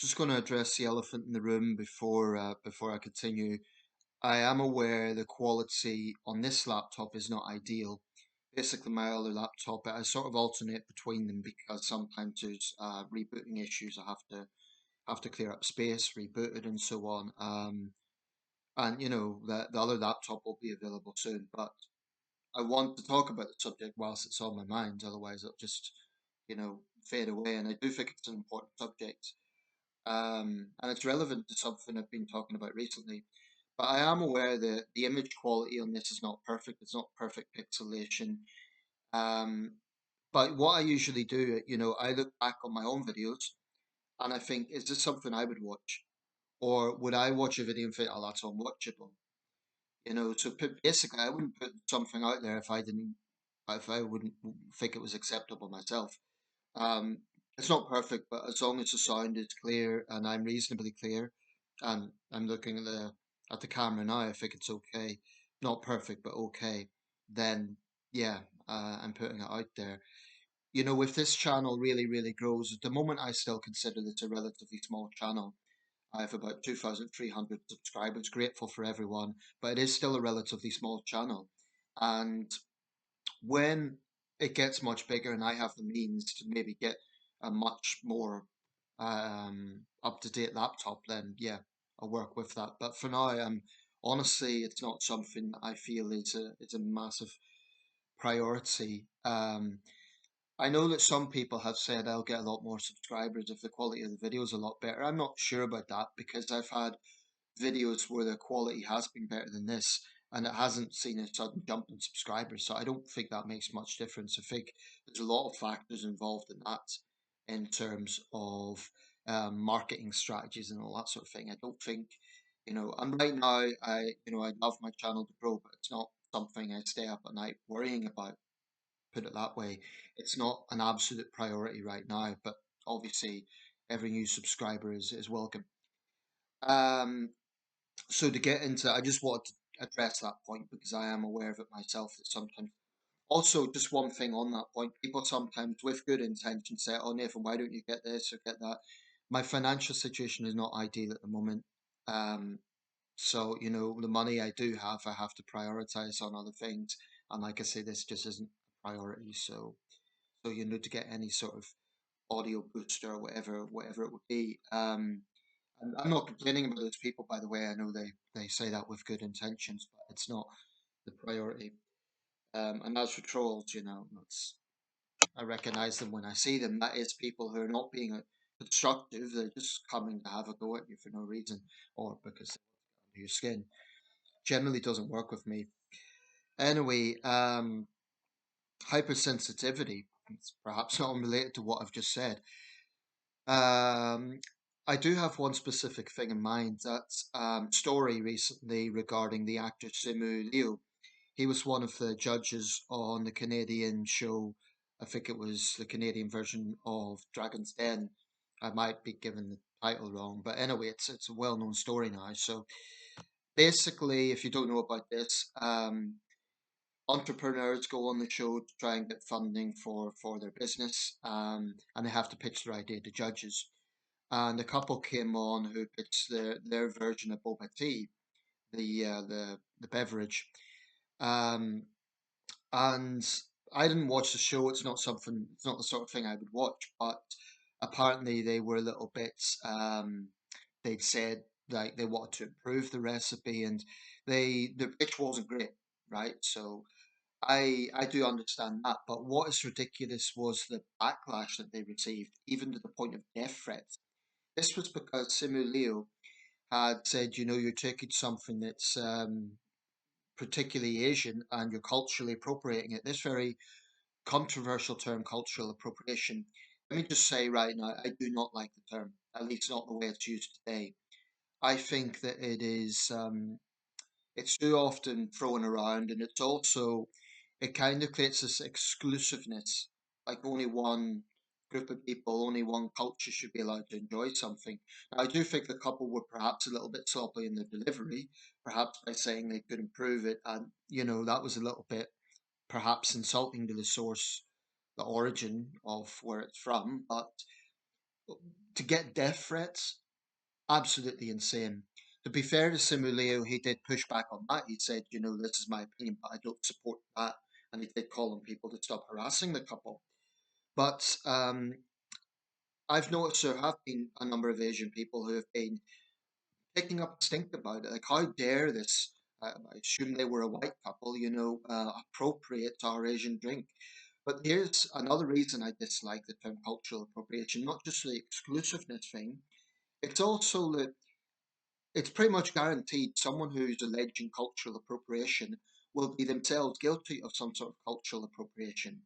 Just going to address the elephant in the room before I continue. I am aware the quality on this laptop is not ideal. Basically, my other laptop, I sort of alternate between them because sometimes there's rebooting issues. I have to clear up space, reboot it, and so on. And the other laptop will be available soon, but I want to talk about the subject whilst it's on my mind. Otherwise, it'll just fade away. And I do think it's an important subject. And it's relevant to something I've been talking about recently. But I am aware that the image quality on this is not perfect. It's not perfect pixelation. Um, but what I usually do, I look back on my own videos and I think, is this something I would watch? Or would I watch a video and think, oh, that's unwatchable? So basically, I wouldn't put something out there if I wouldn't think it was acceptable myself. Um, it's not perfect, but as long as the sound is clear and I'm reasonably clear, and I'm looking at the camera now, I think it's okay. Not perfect, but okay. Then yeah, I'm putting it out there. If this channel really, really grows, at the moment I still consider this a relatively small channel. I have about 2,300 subscribers. Grateful for everyone, but it is still a relatively small channel. And when it gets much bigger and I have the means to maybe get a much more up to date laptop, then yeah, I'll work with that. But for now, honestly, it's not something that I feel is a massive priority. I know that some people have said I'll get a lot more subscribers if the quality of the video is a lot better. I'm not sure about that because I've had videos where the quality has been better than this and it hasn't seen a sudden jump in subscribers. So I don't think that makes much difference. I think there's a lot of factors involved in that in terms of marketing strategies and all that sort of thing. I don't think, and right now I love my channel to grow, but it's not something I stay up at night worrying about, put it that way. It's not an absolute priority right now, but obviously every new subscriber is welcome. Um, so to get into, I just wanted to address that point because I am aware of it myself that sometimes. Also, just one thing on that point, people sometimes with good intention say, "Oh, Nathan, why don't you get this or get that?" My financial situation is not ideal at the moment. Um, so the money I do have, I have to prioritize on other things, and like I say, this just isn't a priority. So to get any sort of audio booster or whatever it would be. And I'm not complaining about those people, by the way. I know they say that with good intentions, but it's not the priority. And as for trolls, I recognize them when I see them. That is people who are not being constructive. They're just coming to have a go at you for no reason or because they want to get under your skin. Generally doesn't work with me. Anyway, hypersensitivity. It's perhaps not unrelated to what I've just said. Um, I do have one specific thing in mind. That's story recently regarding the actor Simu Liu. He was one of the judges on the Canadian show. I think it was the Canadian version of Dragon's Den. I might be given the title wrong, but anyway, it's a well-known story now. So basically, if you don't know about this, entrepreneurs go on the show to try and get funding for their business, and they have to pitch their idea to judges. And a couple came on who pitched their version of boba tea, the beverage. Um, and I didn't watch the show. It's not the sort of thing I would watch. But apparently, they were a little bit. They'd said like they wanted to improve the recipe, and the pitch wasn't great, right? So I do understand that. But what is ridiculous was the backlash that they received, even to the point of death threats. This was because Simu Liu had said, you're taking something that's particularly Asian and you're culturally appropriating it. This very controversial term, cultural appropriation. Let me just say right now, I do not like the term, at least not the way it's used today. I think that it's too often thrown around, and it kind of creates this exclusiveness, like only one group of people, only one culture should be allowed to enjoy something. Now, I do think the couple were perhaps a little bit sloppy in the delivery, perhaps by saying they could improve it, and that was a little bit perhaps insulting to the source, the origin of where it's from. But To get death threats, absolutely insane. To be fair to Simuleo, he did push back on that. He said, this is my opinion, but I don't support that. And he did call on people to stop harassing the couple. But I've noticed there have been a number of Asian people who have been picking up a stink about it. Like, how dare this? I assume they were a white couple, appropriate to our Asian drink. But here's another reason I dislike the term cultural appropriation, not just the exclusiveness thing, it's also that it's pretty much guaranteed someone who's alleging cultural appropriation will be themselves guilty of some sort of cultural appropriation.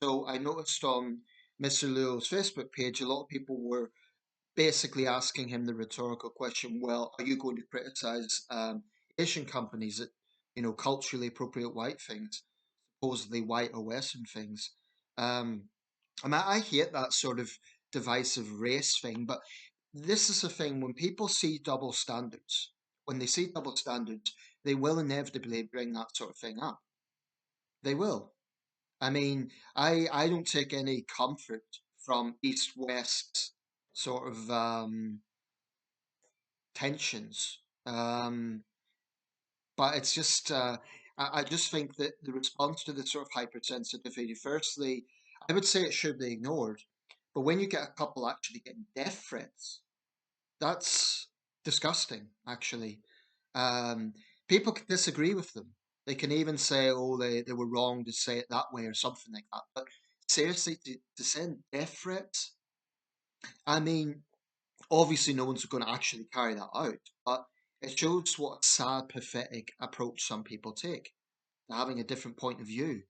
So I noticed on Mr. Luo's Facebook page, a lot of people were basically asking him the rhetorical question, well, are you going to criticize Asian companies that, culturally appropriate white things, supposedly white or Western things? Um, I hate that sort of divisive race thing, but this is the thing when people see double standards, when they see double standards, they will inevitably bring that sort of thing up. They will. I mean, I don't take any comfort from East West sort of tensions. But it's just, I just think that the response to the sort of hypersensitivity, firstly, I would say it should be ignored. But when you get a couple actually getting death threats, that's disgusting, actually. Um, People can disagree with them. They can even say, oh, they were wrong to say it that way or something like that. But seriously, to send death threats, I mean, obviously no one's going to actually carry that out, but it shows what a sad, pathetic approach some people take to having a different point of view.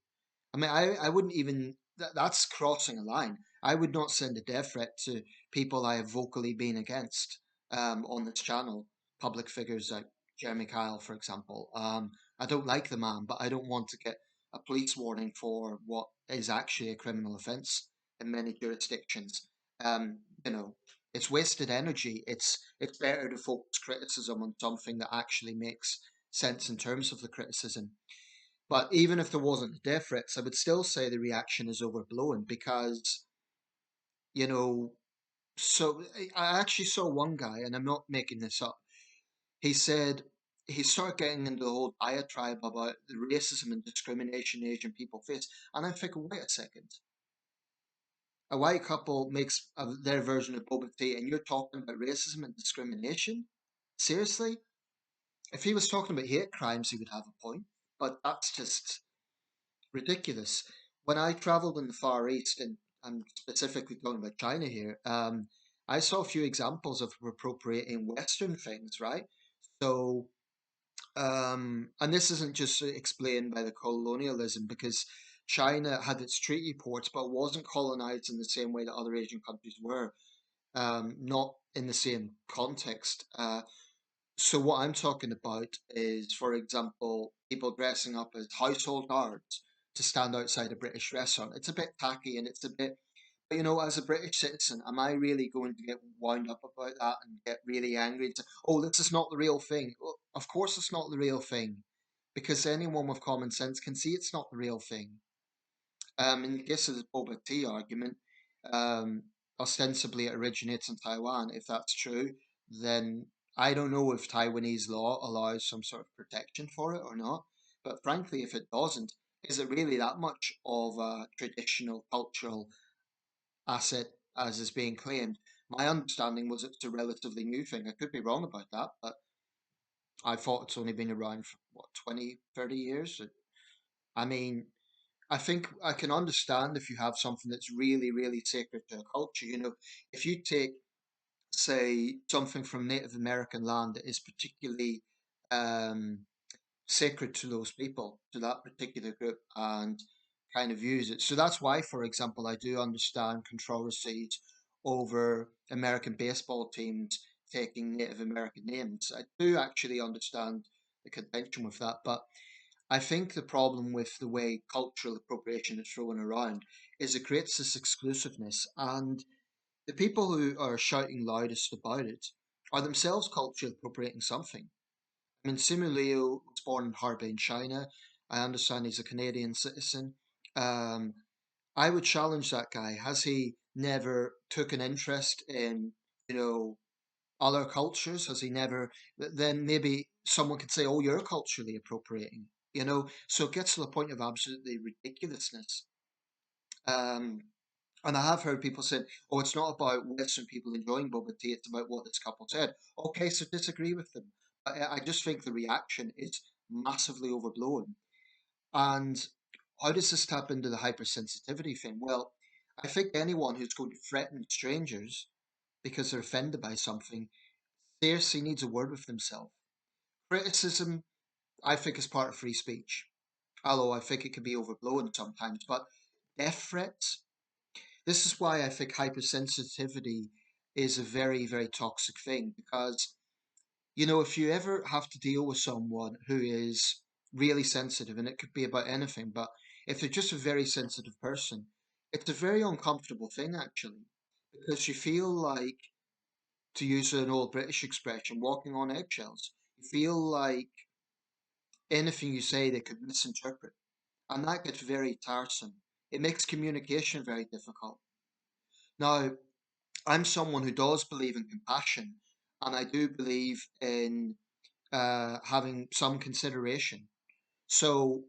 I mean, I wouldn't even, that's crossing a line. I would not send a death threat to people I have vocally been against on this channel, public figures like Jeremy Kyle, for example. I don't like the man, but I don't want to get a police warning for what is actually a criminal offence in many jurisdictions. Um, you know, it's wasted energy. It's better to focus criticism on something that actually makes sense in terms of the criticism. But even if there wasn't a death threats, I would still say the reaction is overblown because, you know, so I actually saw one guy, and I'm not making this up. He said he started getting into the whole diatribe about the racism and discrimination Asian people face. And I'm thinking, wait a second. A white couple makes their version of boba tea, and you're talking about racism and discrimination? Seriously? If he was talking about hate crimes, he would have a point. But that's just ridiculous. When I traveled in the Far East, and I'm specifically talking about China here, I saw a few examples of appropriating Western things, right? So, and this isn't just explained by the colonialism because China had its treaty ports, but it wasn't colonized in the same way that other Asian countries were, not in the same context. So what I'm talking about is, for example, people dressing up as household guards to stand outside a British restaurant. It's a bit tacky and it's a bit, but as a British citizen, am I really going to get wound up about that and get really angry and say, oh, this is not the real thing? Well, of course it's not the real thing, because anyone with common sense can see it's not the real thing. In the case of the boba tea argument, um, ostensibly it originates in Taiwan. If that's true, then I don't know if Taiwanese law allows some sort of protection for it or not. But frankly, if it doesn't, is it really that much of a traditional cultural asset as is being claimed? My understanding was it's a relatively new thing. I could be wrong about that, but I thought it's only been around for what, 20, 30 years? I mean, I think I can understand if you have something that's really, really sacred to a culture. If you take, say, something from Native American land that is particularly um, sacred to those people, to that particular group, and kind of use it. So that's why, for example, I do understand controversies over American baseball teams taking Native American names. I do actually understand the contention with that, but I think the problem with the way cultural appropriation is thrown around is it creates this exclusiveness, and the people who are shouting loudest about it are themselves culturally appropriating something. I mean, Simu Liu was born in Harbin, China. I understand he's a Canadian citizen. Um, I would challenge that guy. Has he never took an interest in, you know, other cultures? Has he never? Then maybe someone could say, "Oh, you're culturally appropriating." So it gets to the point of absolutely ridiculousness. Um, and I have heard people say, "Oh, it's not about Western people enjoying boba tea; it's about what this couple said." Okay, so disagree with them. I just think the reaction is massively overblown. And how does this tap into the hypersensitivity thing? Well, I think anyone who's going to threaten strangers because they're offended by something seriously needs a word with themselves. Criticism, I think, is part of free speech, although I think it can be overblown sometimes. But death threats, this is why I think hypersensitivity is a very, very toxic thing because, if you ever have to deal with someone who is really sensitive, and it could be about anything, but if they're just a very sensitive person, it's a very uncomfortable thing actually, because you feel like, to use an old British expression, walking on eggshells. You feel like anything you say they could misinterpret, and that gets very tiresome. It makes communication very difficult. Now, I'm someone who does believe in compassion, and I do believe in having some consideration. So,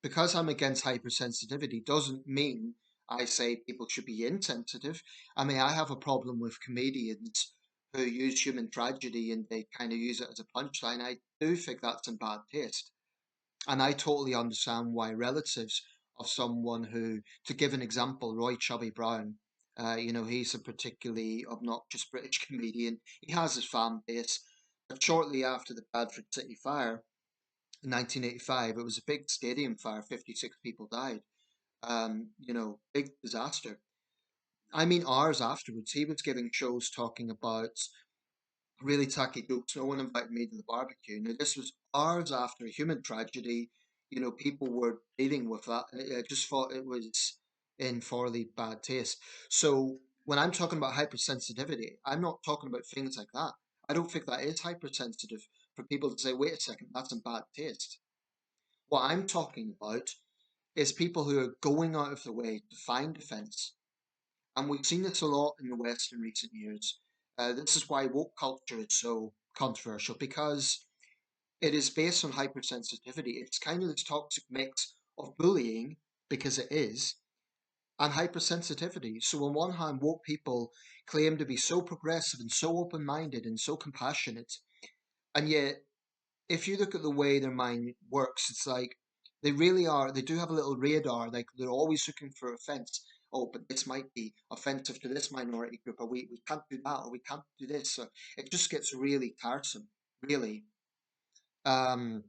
because I'm against hypersensitivity, doesn't mean I say people should be insensitive. I mean, I have a problem with comedians who use human tragedy and they kind of use it as a punchline. I do think that's in bad taste. And I totally understand why relatives of someone who, to give an example, Roy Chubby Brown, he's a particularly obnoxious British comedian. He has his fan base. But shortly after the Bradford City fire in 1985, it was a big stadium fire, 56 people died. Big disaster. I mean, hours afterwards, he was giving shows talking about really tacky jokes. No one invited me to the barbecue. Now, this was hours after a human tragedy. People were dealing with that. And I just thought it was in thoroughly bad taste. So, when I'm talking about hypersensitivity, I'm not talking about things like that. I don't think that is hypersensitive for people to say, wait a second, that's in bad taste. What I'm talking about is people who are going out of their way to find offence. And we've seen this a lot in the West in recent years. This is why woke culture is so controversial because it is based on hypersensitivity. It's kind of this toxic mix of bullying, because it is, and hypersensitivity. So, on one hand, woke people claim to be so progressive and so open minded and so compassionate, and yet if you look at the way their mind works, it's like they really are, they do have a little radar, like they're always looking for offense. Oh, but this might be offensive to this minority group, or we can't do that, or we can't do this. So it just gets really tiresome, really. Um,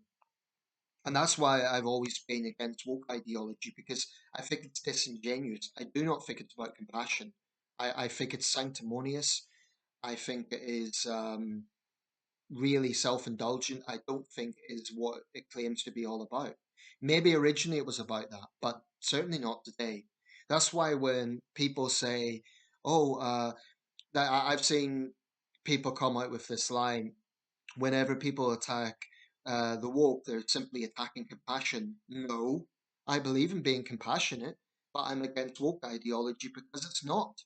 and that's why I've always been against woke ideology, because I think it's disingenuous. I do not think it's about compassion. I think it's sanctimonious. I think it is. Really self-indulgent, I don't think is what it claims to be all about. Maybe originally it was about that, but certainly not today. That's why when people say, "Oh," that I've seen people come out with this line: whenever people attack the woke, they're simply attacking compassion. No, I believe in being compassionate, but I'm against woke ideology because it's not.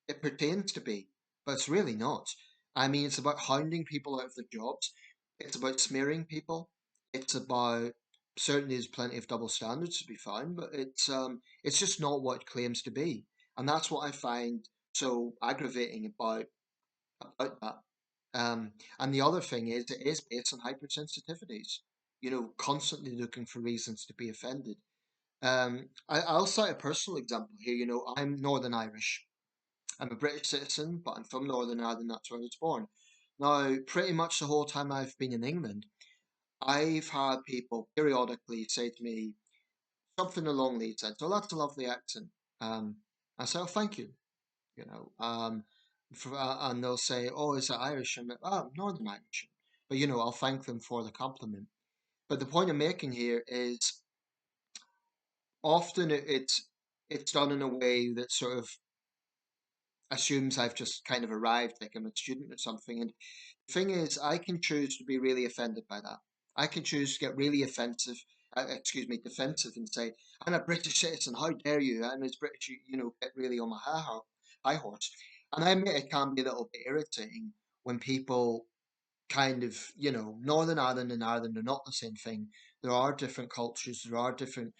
It pretends to be, but it's really not. I mean, it's about hounding people out of their jobs. It's about smearing people. It's about, certainly there's plenty of double standards to be found, but it's just not what it claims to be, and that's what I find so aggravating about that. And the other thing is, it is based on hypersensitivities. Constantly looking for reasons to be offended. I'll cite a personal example here. I'm Northern Irish. I'm a British citizen, but I'm from Northern Ireland. That's where I was born. Now, pretty much the whole time I've been in England, I've had people periodically say to me something along these lines. "Oh, that's a lovely accent." Um, I say, "Oh, thank you." You know, and they'll say, "Oh, is it Irish?" I'm like, "Oh, Northern Irish." But I'll thank them for the compliment. But the point I'm making here is often it's done in a way that sort of assumes I've just kind of arrived, like I'm a student or something. And the thing is, I can choose to be really offended by that. I can choose to get really offensive excuse me, defensive and say, "I'm a British citizen. How dare you? I'm as British, get really on my high horse." And I admit it can be a little bit irritating when people kind of, Northern Ireland and Ireland are not the same thing. There are different cultures, there are different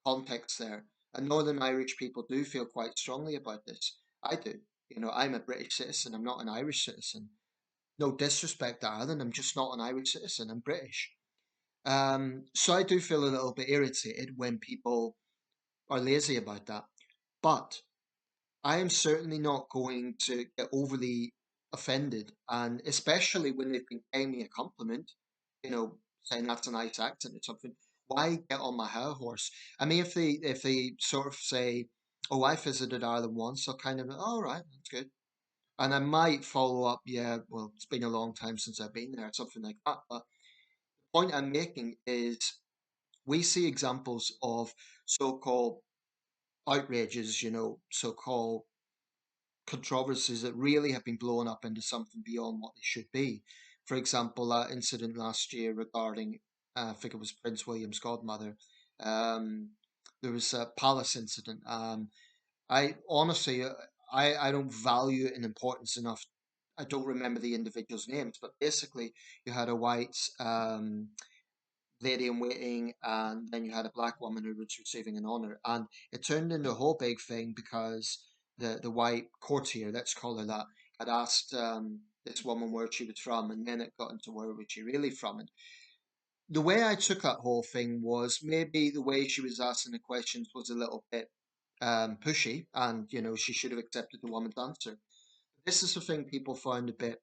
contexts there. And Northern Irish people do feel quite strongly about this. I do. I'm a British citizen, I'm not an Irish citizen. No disrespect to Ireland, I'm just not an Irish citizen, I'm British. So I do feel a little bit irritated when people are lazy about that. But I am certainly not going to get overly offended, and especially when they've been paying me a compliment, saying that's a nice accent or something. Why get on my high horse? I mean, if they sort of say, "Oh, I visited Ireland once," I'll kind of, "All right, that's good," and I might follow up, "Yeah, well, it's been a long time since I've been there," something like that. But the point I'm making is we see examples of so-called outrages, so-called controversies that really have been blown up into something beyond what they should be. For example, that incident last year regarding, I think it was Prince William's godmother. Um, there was a palace incident. I honestly, I don't value it in importance enough. I don't remember the individuals' names, but basically, you had a white lady in waiting, and then you had a black woman who was receiving an honor, and it turned into a whole big thing because the white courtier, let's call her that, had asked this woman where she was from, and then it got into where was she really from. And the way I took that whole thing was maybe the way she was asking the questions was a little bit pushy, and she should have accepted the woman's answer. This is the thing people found a bit,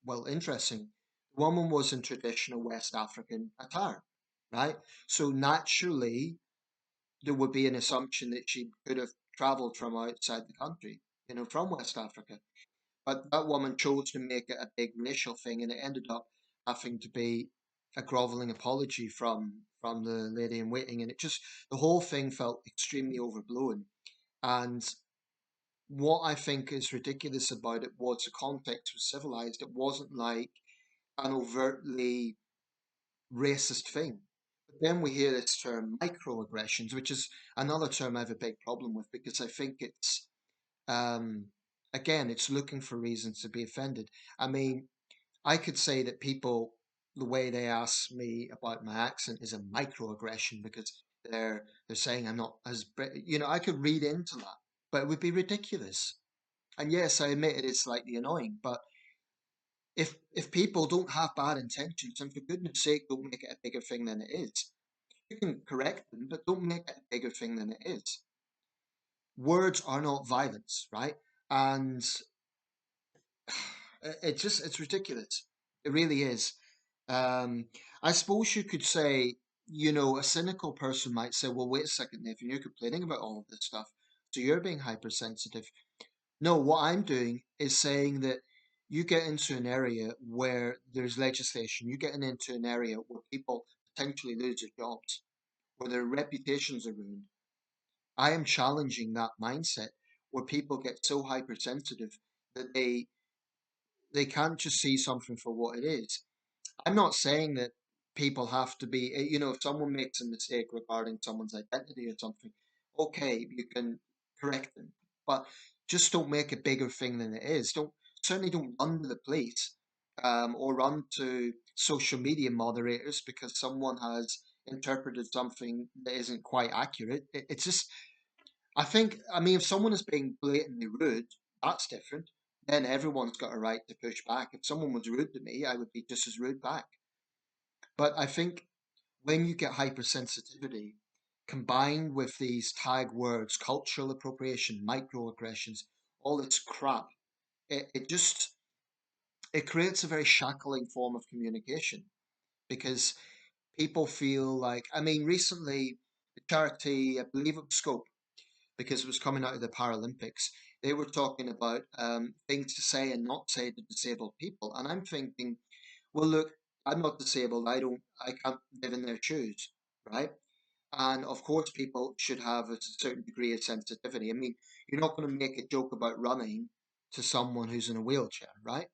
well, interesting. The woman was in traditional West African attire, right? So naturally, there would be an assumption that she could have traveled from outside the country, from West Africa. But that woman chose to make it a big racial thing, and it ended up having to be a groveling apology from the lady in waiting, and it just the whole thing felt extremely overblown. And what I think is ridiculous about it was the context was civilized. It wasn't like an overtly racist thing. But then we hear this term microaggressions, which is another term I have a big problem with because I think it's um, again, it's looking for reasons to be offended. I mean, I could say that people, the way they ask me about my accent is a microaggression because they're saying I'm not as I could read into that, but it would be ridiculous. And yes, I admit it is slightly annoying, but if people don't have bad intentions, and for goodness sake, don't make it a bigger thing than it is. You can correct them, but don't make it a bigger thing than it is. Words are not violence, right? And it's ridiculous. It really is. Um, I suppose you could say, a cynical person might say, "Well, wait a second, Nathan, you're complaining about all of this stuff, so you're being hypersensitive." No, what I'm doing is saying that you get into an area where there's legislation, you get into an area where people potentially lose their jobs, where their reputations are ruined. I am challenging that mindset where people get so hypersensitive that they can't just see something for what it is. I'm not saying that people have to be, if someone makes a mistake regarding someone's identity or something, okay, you can correct them, but just don't make a bigger thing than it is. Certainly don't run to the police, or run to social media moderators because someone has interpreted something that isn't quite accurate. It's just, I mean, if someone is being blatantly rude, that's different. Then everyone's got a right to push back. If someone was rude to me, I would be just as rude back. But I think when you get hypersensitivity combined with these tag words, cultural appropriation, microaggressions, all this crap, it just it creates a very shackling form of communication because people feel like, I mean, recently the charity, I believe it was Scope, because it was coming out of the Paralympics, they were talking about things to say and not say to disabled people, and I'm thinking, well, look, I'm not disabled. I can't live in their shoes, right? And of course, people should have a certain degree of sensitivity. I mean, you're not going to make a joke about running to someone who's in a wheelchair, right?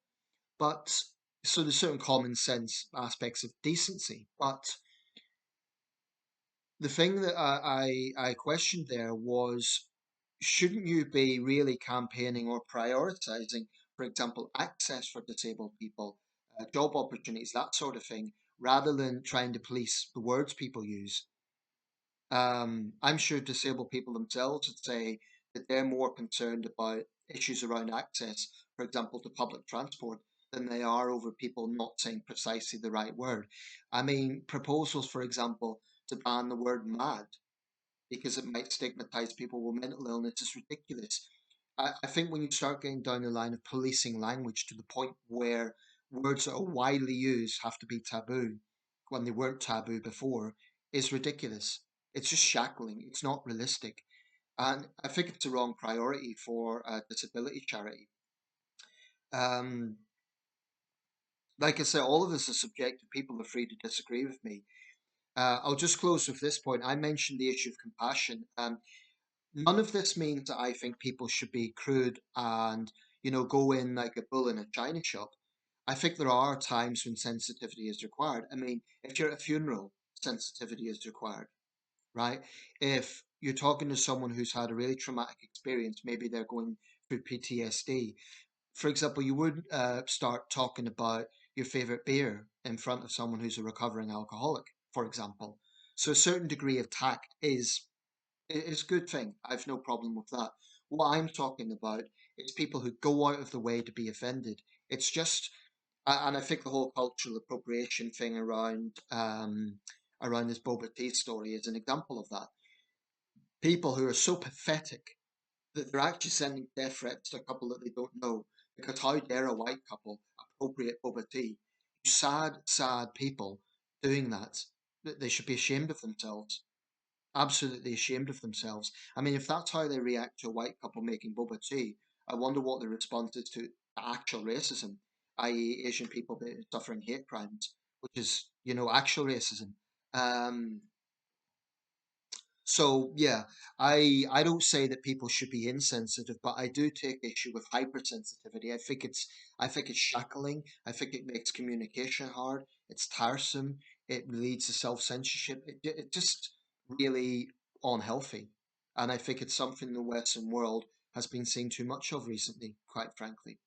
But so there's certain common sense aspects of decency. But The thing that I questioned there was, shouldn't you be really campaigning or prioritizing, for example, access for disabled people, job opportunities, that sort of thing, rather than trying to police the words people use? I'm sure disabled people themselves would say that they're more concerned about issues around access, for example, to public transport, than they are over people not saying precisely the right word. I mean, proposals, for example, to ban the word mad because it might stigmatize people with mental illness is ridiculous. I think when you start getting down the line of policing language to the point where words that are widely used have to be taboo when they weren't taboo before is ridiculous. It's just shackling. It's not realistic. And I think it's the wrong priority for a disability charity. Um, like I said, all of this is subjective. People are free to disagree with me. I'll just close with this point. I mentioned the issue of compassion. None of this means that I think people should be crude and, go in like a bull in a china shop. I think there are times when sensitivity is required. I mean, if you're at a funeral, sensitivity is required, right? If you're talking to someone who's had a really traumatic experience, maybe they're going through PTSD. For example, you wouldn't start talking about your favorite beer in front of someone who's a recovering alcoholic, for example. So a certain degree of tact is a good thing. I've no problem with that. What I'm talking about is people who go out of the way to be offended. It's just, and I think the whole cultural appropriation thing around this Boba Tea story is an example of that. People who are so pathetic that they're actually sending death threats to a couple that they don't know, because how dare a white couple appropriate Boba Tea? Sad, sad people doing that. They should be ashamed of themselves, absolutely ashamed of themselves. I mean, if that's how they react to a white couple making boba tea, I wonder what the response is to actual racism, i.e., Asian people suffering hate crimes, which is, actual racism. Um, so yeah, I don't say that people should be insensitive, but I do take issue with hypersensitivity. I think it's shackling. I think it makes communication hard. It's tiresome. It leads to self censorship. It just really unhealthy, and I think it's something the Western world has been seeing too much of recently, quite frankly.